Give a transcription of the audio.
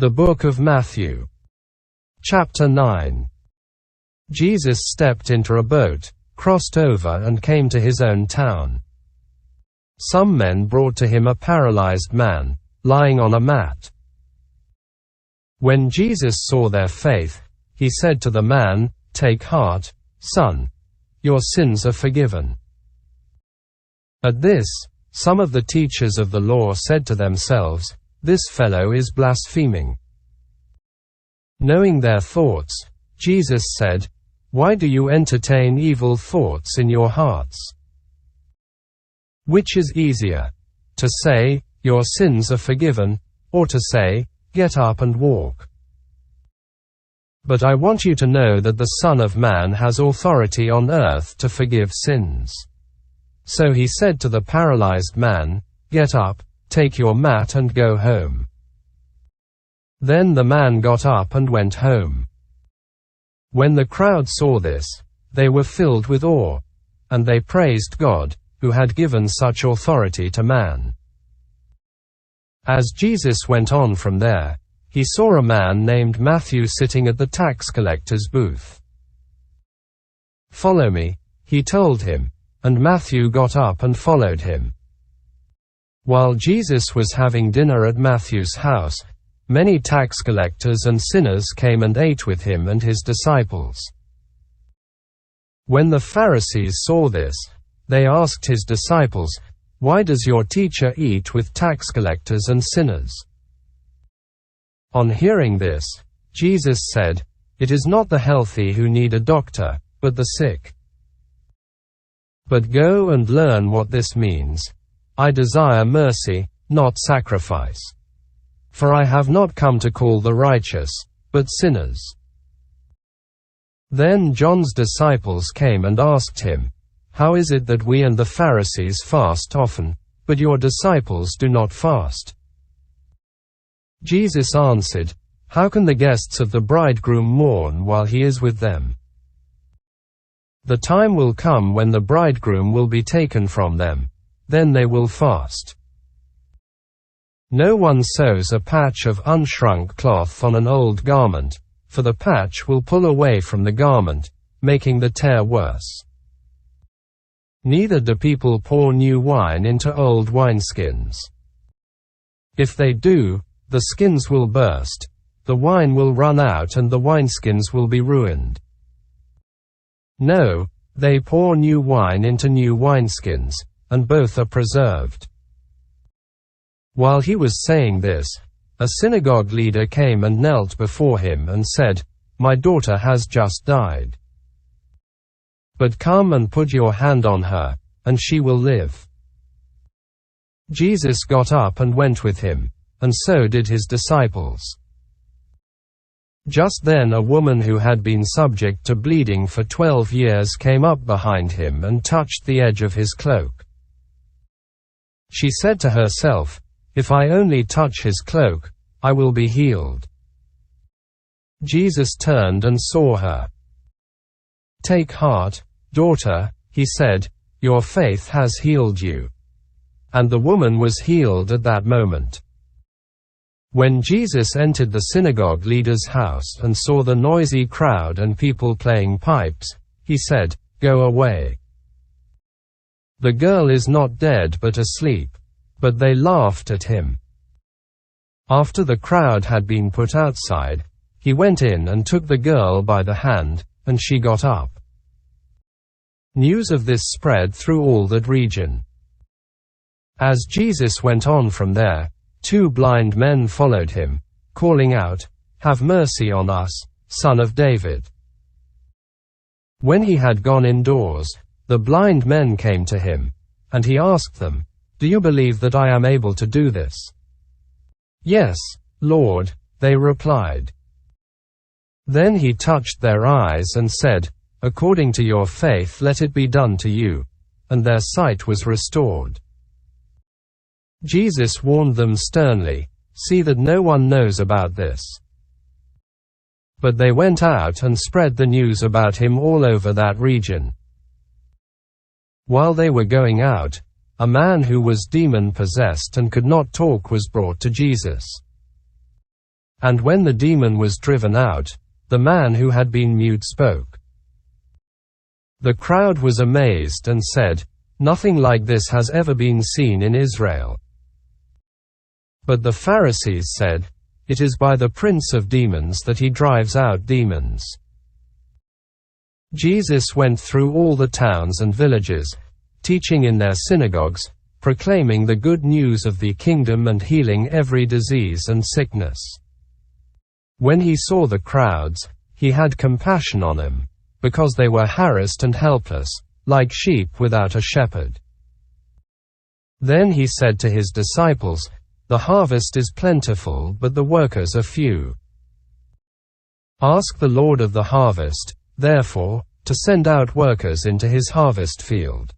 The Book of Matthew. Chapter 9. Jesus stepped into a boat, crossed over and came to his own town. Some men brought to him a paralyzed man, lying on a mat. When Jesus saw their faith, he said to the man, "Take heart, son. Your sins are forgiven." At this, some of the teachers of the law said to themselves, "This fellow is blaspheming." Knowing their thoughts, Jesus said, "Why do you entertain evil thoughts in your hearts? Which is easier, to say, 'Your sins are forgiven,' or to say, 'Get up and walk'? But I want you to know that the Son of Man has authority on earth to forgive sins." So he said to the paralyzed man, "Get up, take your mat and go home." Then the man got up and went home. When the crowd saw this, they were filled with awe, and they praised God, who had given such authority to man. As Jesus went on from there, he saw a man named Matthew sitting at the tax collector's booth. "Follow me," he told him, and Matthew got up and followed him. While Jesus was having dinner at Matthew's house, many tax collectors and sinners came and ate with him and his disciples. When the Pharisees saw this, they asked his disciples, "Why does your teacher eat with tax collectors and sinners?" On hearing this, Jesus said, "It is not the healthy who need a doctor, but the sick. But go and learn what this means. I desire mercy, not sacrifice. For I have not come to call the righteous, but sinners." Then John's disciples came and asked him, "How is it that we and the Pharisees fast often, but your disciples do not fast?" Jesus answered, "How can the guests of the bridegroom mourn while he is with them? The time will come when the bridegroom will be taken from them, then they will fast. No one sews a patch of unshrunk cloth on an old garment, for the patch will pull away from the garment, making the tear worse. Neither do people pour new wine into old wineskins. If they do, the skins will burst, the wine will run out and the wineskins will be ruined. No, they pour new wine into new wineskins, and both are preserved." While he was saying this, a synagogue leader came and knelt before him and said, "My daughter has just died. But come and put your hand on her, and she will live." Jesus got up and went with him, and so did his disciples. Just then a woman who had been subject to bleeding for 12 years came up behind him and touched the edge of his cloak. She said to herself, "If I only touch his cloak, I will be healed." Jesus turned and saw her. "Take heart, daughter," he said, "your faith has healed you." And the woman was healed at that moment. When Jesus entered the synagogue leader's house and saw the noisy crowd and people playing pipes, he said, "Go away. The girl is not dead but asleep." But they laughed at him. After the crowd had been put outside, he went in and took the girl by the hand, and she got up. News of this spread through all that region. As Jesus went on from there, 2 blind men followed him, calling out, "Have mercy on us, Son of David." When he had gone indoors, the blind men came to him, and he asked them, "Do you believe that I am able to do this?" "Yes, Lord," they replied. Then he touched their eyes and said, "According to your faith let it be done to you," and their sight was restored. Jesus warned them sternly, "See that no one knows about this." But they went out and spread the news about him all over that region. While they were going out, a man who was demon-possessed and could not talk was brought to Jesus. And when the demon was driven out, the man who had been mute spoke. The crowd was amazed and said, "Nothing like this has ever been seen in Israel." But the Pharisees said, "It is by the prince of demons that he drives out demons." Jesus went through all the towns and villages, teaching in their synagogues, proclaiming the good news of the kingdom and healing every disease and sickness. When he saw the crowds, he had compassion on them, because they were harassed and helpless, like sheep without a shepherd. Then he said to his disciples, "The harvest is plentiful, but the workers are few. Ask the Lord of the harvest, therefore, to send out workers into his harvest field."